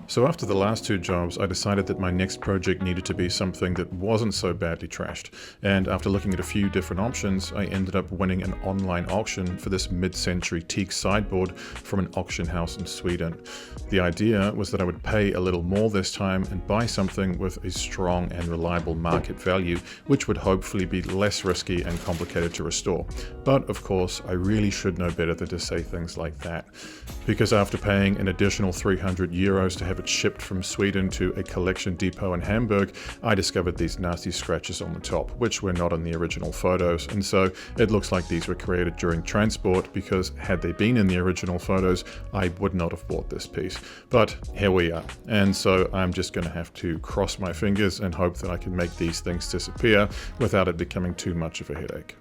So after the last two jobs, I decided that my next project needed to be something that wasn't so badly trashed. And after looking at a few different options, I ended up winning an online auction for this mid-century teak sideboard from an auction house in Sweden. The idea was that I would pay a little more this time and buy something with a strong and reliable market value, which would hopefully be less risky and complicated to restore. But of course, I really should know better than to say things like that. Because after paying an additional 300 euros to have it shipped from Sweden to a collection depot in Hamburg, I discovered these nasty scratches on the top, which were not in the original photos, and so it looks like these were created during transport, because had they been in the original photos, I would not have bought this piece. But here we are, and so I'm just going to have to cross my fingers and hope that I can make these things disappear without it becoming too much of a headache.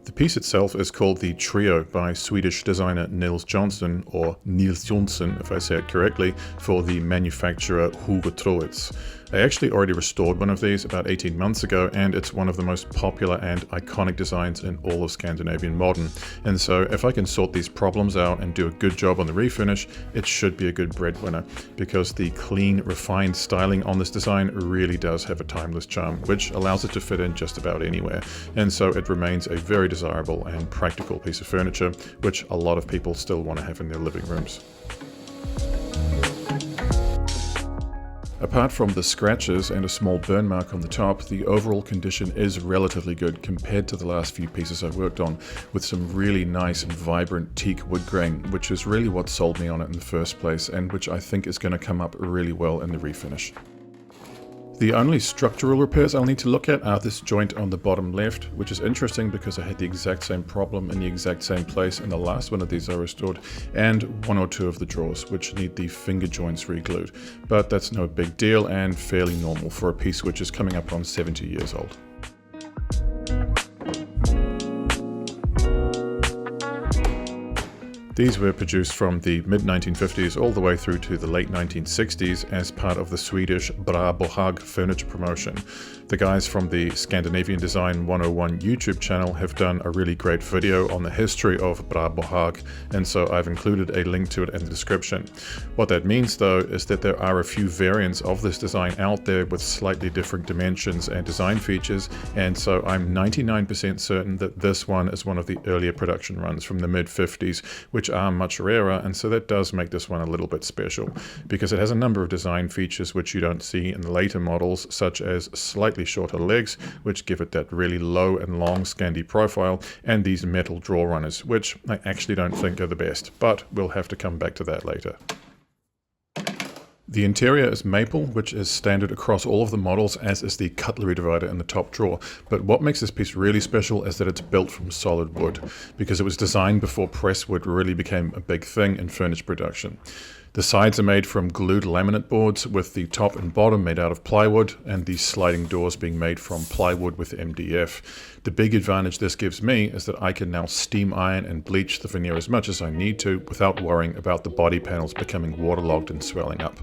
The piece itself is called the Trio by Swedish designer Nils Jonsson, or Nils Jonsson if I say it correctly, for the manufacturer Hugo Troeds. I actually already restored one of these about 18 months ago, and it's one of the most popular and iconic designs in all of Scandinavian modern. And so if I can sort these problems out and do a good job on the refinish, it should be a good breadwinner, because the clean, refined styling on this design really does have a timeless charm, which allows it to fit in just about anywhere. And so it remains a very desirable and practical piece of furniture, which a lot of people still want to have in their living rooms. Apart from the scratches and a small burn mark on the top, the overall condition is relatively good compared to the last few pieces I've worked on, with some really nice and vibrant teak wood grain, which is really what sold me on it in the first place, and which I think is going to come up really well in the refinish. The only structural repairs I'll need to look at are this joint on the bottom left, which is interesting because I had the exact same problem in the exact same place in the last one of these I restored, and one or two of the drawers, which need the finger joints re-glued. But that's no big deal and fairly normal for a piece which is coming up on 70 years old. These were produced from the mid-1950s all the way through to the late 1960s as part of the Swedish Bohag furniture promotion. The guys from the Scandinavian Design 101 YouTube channel have done a really great video on the history of Bohag, and so I've included a link to it in the description. What that means though is that there are a few variants of this design out there with slightly different dimensions and design features, and so I'm 99% certain that this one is one of the earlier production runs from the mid-50s, which are much rarer, and so that does make this one a little bit special, because it has a number of design features which you don't see in the later models, such as slightly shorter legs, which give it that really low and long Scandi profile, and these metal drawer runners, which I actually don't think are the best, but we'll have to come back to that later. The interior is maple, which is standard across all of the models, as is the cutlery divider in the top drawer. But what makes this piece really special is that it's built from solid wood, because it was designed before presswood really became a big thing in furniture production. The sides are made from glued laminate boards, with the top and bottom made out of plywood, and the sliding doors being made from plywood with MDF. The big advantage this gives me is that I can now steam iron and bleach the veneer as much as I need to without worrying about the body panels becoming waterlogged and swelling up.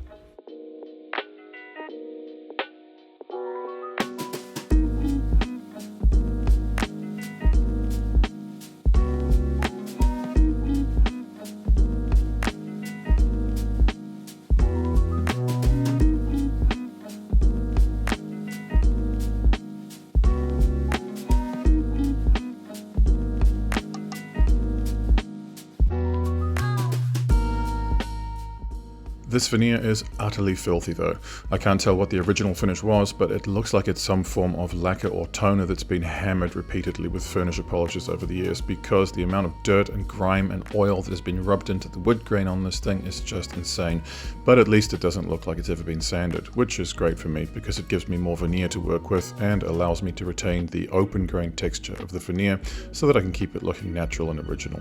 This veneer is utterly filthy though. I can't tell what the original finish was, but it looks like it's some form of lacquer or toner that's been hammered repeatedly with furniture polishes over the years, because the amount of dirt and grime and oil that has been rubbed into the wood grain on this thing is just insane. But at least it doesn't look like it's ever been sanded, which is great for me because it gives me more veneer to work with and allows me to retain the open grain texture of the veneer so that I can keep it looking natural and original.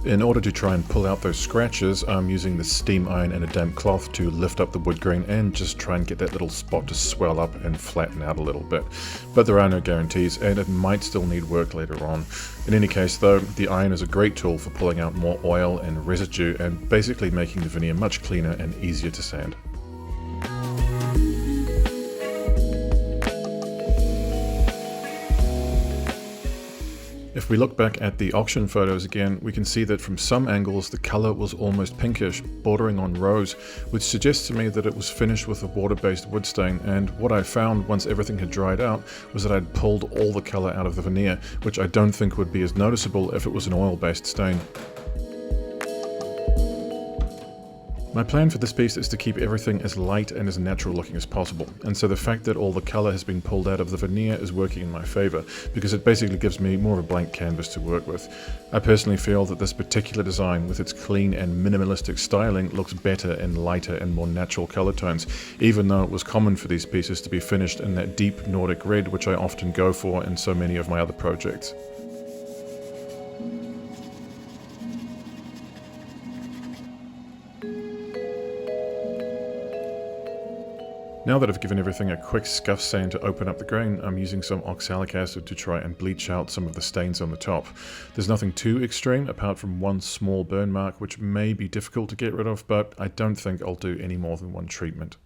In order to try and pull out those scratches, I'm using the steam iron and a damp cloth to lift up the wood grain and just try and get that little spot to swell up and flatten out a little bit. But there are no guarantees, and it might still need work later on. In any case though, the iron is a great tool for pulling out more oil and residue and basically making the veneer much cleaner and easier to sand. If we look back at the auction photos again, we can see that from some angles the colour was almost pinkish, bordering on rose, which suggests to me that it was finished with a water-based wood stain, and what I found once everything had dried out was that I'd pulled all the colour out of the veneer, which I don't think would be as noticeable if it was an oil-based stain. My plan for this piece is to keep everything as light and as natural looking as possible, and so the fact that all the colour has been pulled out of the veneer is working in my favour, because it basically gives me more of a blank canvas to work with. I personally feel that this particular design, with its clean and minimalistic styling, looks better in lighter and more natural colour tones, even though it was common for these pieces to be finished in that deep Nordic red which I often go for in so many of my other projects. Now that I've given everything a quick scuff sand to open up the grain, I'm using some oxalic acid to try and bleach out some of the stains on the top. There's nothing too extreme apart from one small burn mark which may be difficult to get rid of, but I don't think I'll do any more than one treatment.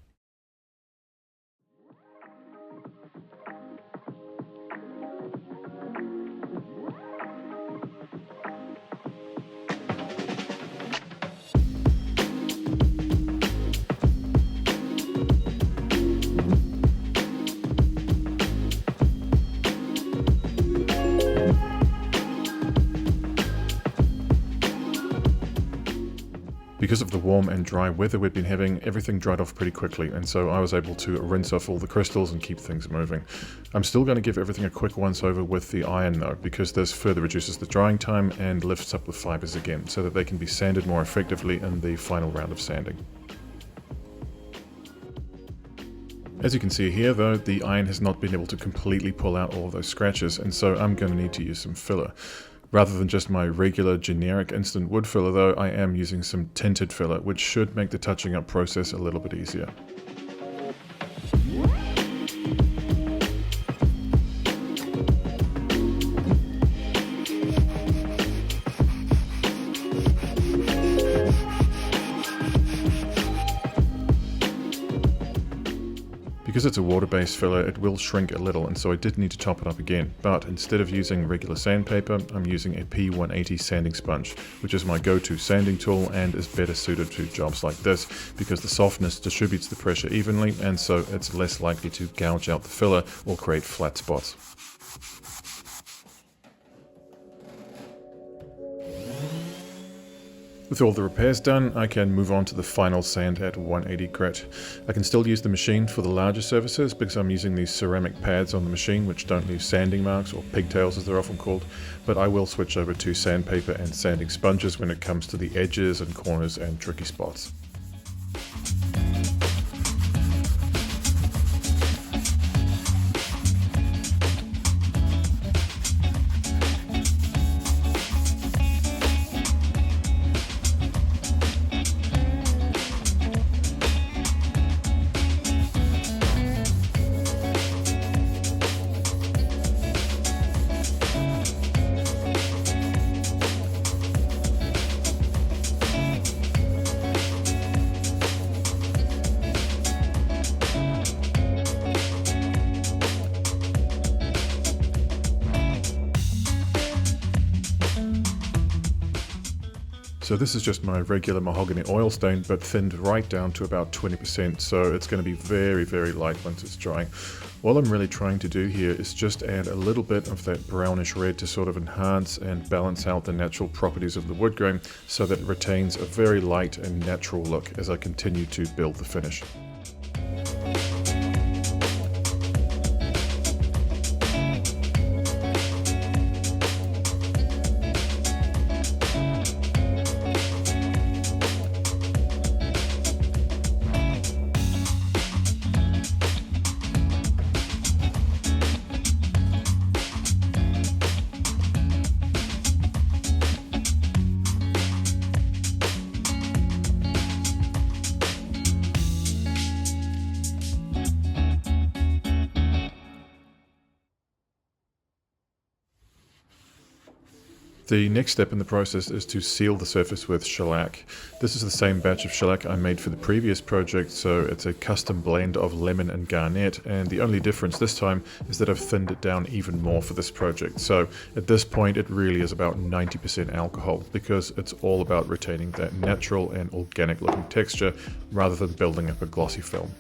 Because of the warm and dry weather we've been having, everything dried off pretty quickly, and so I was able to rinse off all the crystals and keep things moving. I'm still going to give everything a quick once over with the iron though, because this further reduces the drying time and lifts up the fibers again, so that they can be sanded more effectively in the final round of sanding. As you can see here though, the iron has not been able to completely pull out all of those scratches, and so I'm going to need to use some filler. Rather than just my regular generic instant wood filler though, I am using some tinted filler, which should make the touching up process a little bit easier. Because it's a water-based filler, it will shrink a little, and so I did need to top it up again, but instead of using regular sandpaper, I'm using a P180 sanding sponge, which is my go-to sanding tool and is better suited to jobs like this, because the softness distributes the pressure evenly, and so it's less likely to gouge out the filler or create flat spots. With all the repairs done, I can move on to the final sand at 180 grit. I can still use the machine for the larger surfaces because I'm using these ceramic pads on the machine which don't leave sanding marks, or pigtails as they're often called, but I will switch over to sandpaper and sanding sponges when it comes to the edges and corners and tricky spots. So this is just my regular mahogany oil stain, but thinned right down to about 20%, so it's going to be very, very light once it's drying. All I'm really trying to do here is just add a little bit of that brownish red to sort of enhance and balance out the natural properties of the wood grain so that it retains a very light and natural look as I continue to build the finish. The next step in the process is to seal the surface with shellac. This is the same batch of shellac I made for the previous project, so it's a custom blend of lemon and garnet, and the only difference this time is that I've thinned it down even more for this project. So at this point it really is about 90% alcohol, because it's all about retaining that natural and organic looking texture rather than building up a glossy film.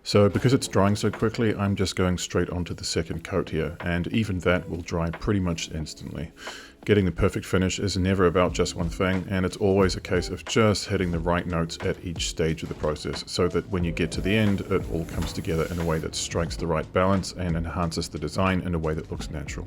So because it's drying so quickly, I'm just going straight onto the second coat here, and even that will dry pretty much instantly. Getting the perfect finish is never about just one thing, and it's always a case of just hitting the right notes at each stage of the process, so that when you get to the end, it all comes together in a way that strikes the right balance and enhances the design in a way that looks natural.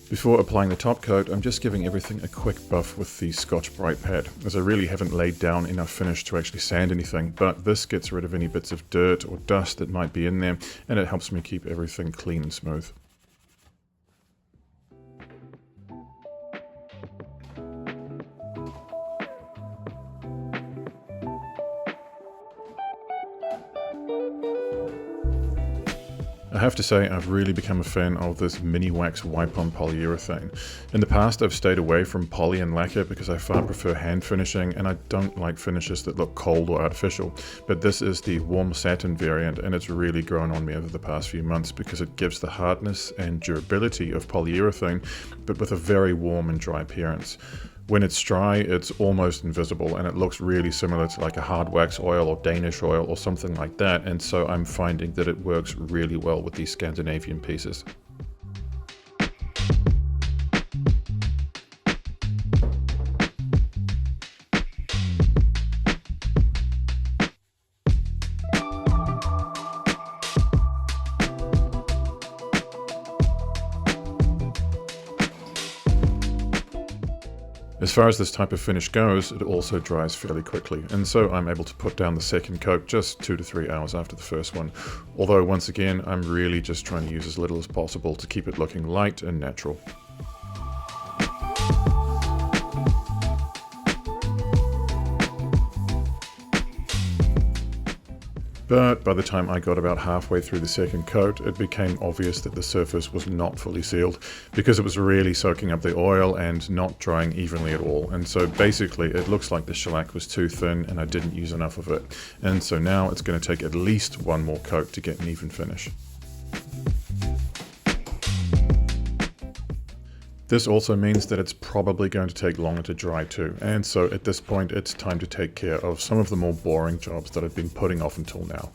Before applying the top coat, I'm just giving everything a quick buff with the Scotch Brite pad, as I really haven't laid down enough finish to actually sand anything, but this gets rid of any bits of dirt or dust that might be in there, and it helps me keep everything clean and smooth. I have to say I've really become a fan of this mini wax wipe-on polyurethane. In the past I've stayed away from poly and lacquer because I far prefer hand finishing, and I don't like finishes that look cold or artificial, but this is the warm satin variant, and it's really grown on me over the past few months because it gives the hardness and durability of polyurethane, but with a very warm and dry appearance. When it's dry, it's almost invisible, and it looks really similar to like a hard wax oil or Danish oil or something like that, and so I'm finding that it works really well with these Scandinavian pieces. As far as this type of finish goes, it also dries fairly quickly, and so I'm able to put down the second coat just 2 to 3 hours after the first one. Although once again, I'm really just trying to use as little as possible to keep it looking light and natural. But by the time I got about halfway through the second coat, it became obvious that the surface was not fully sealed because it was really soaking up the oil and not drying evenly at all. And so basically it looks like the shellac was too thin and I didn't use enough of it. And so now it's going to take at least one more coat to get an even finish. This also means that it's probably going to take longer to dry too, and so at this point it's time to take care of some of the more boring jobs that I've been putting off until now.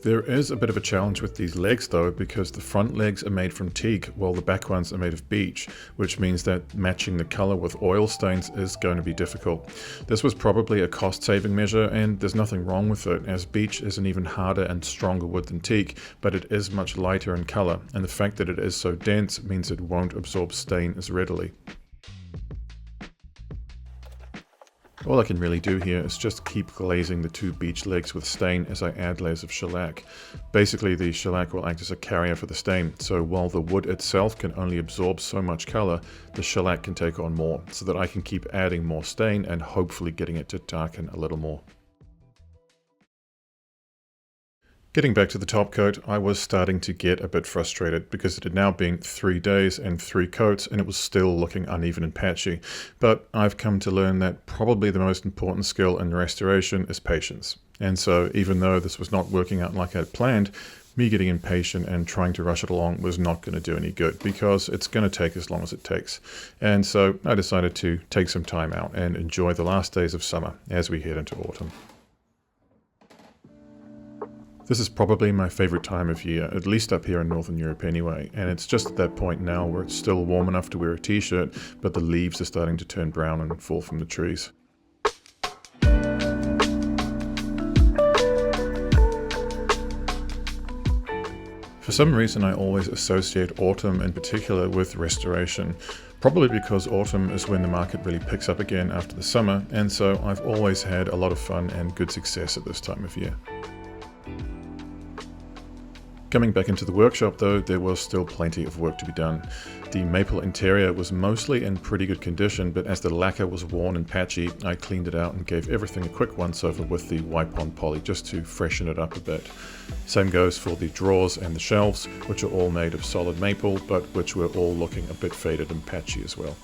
There is a bit of a challenge with these legs though, because the front legs are made from teak while the back ones are made of beech, which means that matching the color with oil stains is going to be difficult. This was probably a cost-saving measure, and there's nothing wrong with it, as beech is an even harder and stronger wood than teak, but it is much lighter in color, and the fact that it is so dense means it won't absorb stain as readily. All I can really do here is just keep glazing the two beech legs with stain as I add layers of shellac. Basically, the shellac will act as a carrier for the stain, so while the wood itself can only absorb so much color, the shellac can take on more, so that I can keep adding more stain and hopefully getting it to darken a little more. Getting back to the top coat, I was starting to get a bit frustrated because it had now been 3 days and 3 coats and it was still looking uneven and patchy. But I've come to learn that probably the most important skill in restoration is patience. And so even though this was not working out like I had planned, me getting impatient and trying to rush it along was not going to do any good because it's going to take as long as it takes. And so I decided to take some time out and enjoy the last days of summer as we head into autumn. This is probably my favorite time of year, at least up here in Northern Europe anyway, and it's just at that point now where it's still warm enough to wear a t-shirt, but the leaves are starting to turn brown and fall from the trees. For some reason I always associate autumn in particular with restoration, probably because autumn is when the market really picks up again after the summer, and so I've always had a lot of fun and good success at this time of year. Coming back into the workshop though, there was still plenty of work to be done. The maple interior was mostly in pretty good condition, but as the lacquer was worn and patchy, I cleaned it out and gave everything a quick once over with the wipe-on poly just to freshen it up a bit. Same goes for the drawers and the shelves, which are all made of solid maple, but which were all looking a bit faded and patchy as well.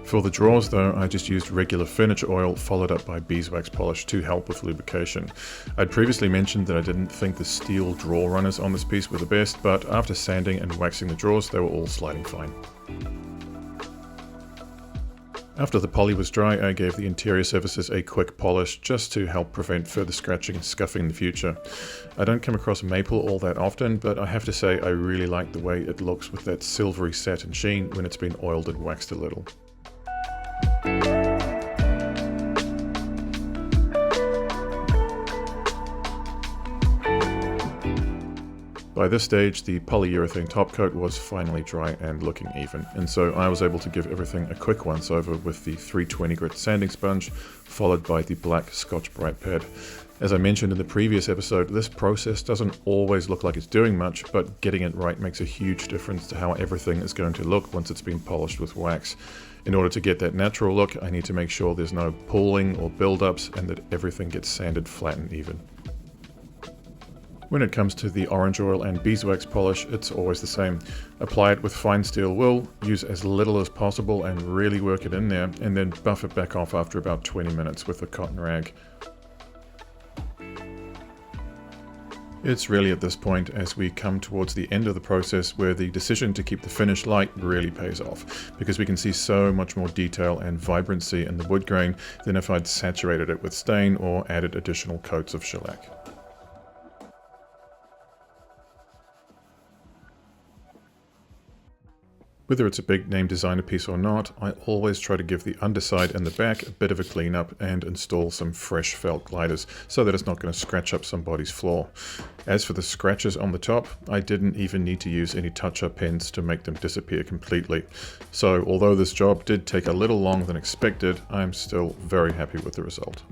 For the drawers though, I just used regular furniture oil followed up by beeswax polish to help with lubrication. I'd previously mentioned that I didn't think the steel drawer runners on this piece were the best, but after sanding and waxing the drawers, they were all sliding fine. After the poly was dry, I gave the interior surfaces a quick polish just to help prevent further scratching and scuffing in the future. I don't come across maple all that often, but I have to say I really like the way it looks with that silvery satin sheen when it's been oiled and waxed a little. By this stage, the polyurethane top coat was finally dry and looking even, and so I was able to give everything a quick once over with the 320 grit sanding sponge, followed by the black Scotch-Brite pad. As I mentioned in the previous episode, this process doesn't always look like it's doing much, but getting it right makes a huge difference to how everything is going to look once it's been polished with wax. In order to get that natural look, I need to make sure there's no pooling or build-ups and that everything gets sanded flat and even. When it comes to the orange oil and beeswax polish, it's always the same. Apply it with fine steel wool, use as little as possible and really work it in there, and then buff it back off after about 20 minutes with a cotton rag. It's really at this point, as we come towards the end of the process, where the decision to keep the finish light really pays off, because we can see so much more detail and vibrancy in the wood grain than if I'd saturated it with stain or added additional coats of shellac. Whether it's a big name designer piece or not, I always try to give the underside and the back a bit of a clean up and install some fresh felt gliders so that it's not going to scratch up somebody's floor. As for the scratches on the top, I didn't even need to use any touch-up pens to make them disappear completely. So although this job did take a little longer than expected, I'm still very happy with the result.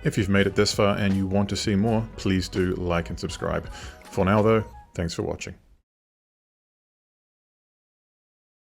If you've made it this far and you want to see more, please do like and subscribe. For now though, thanks for watching.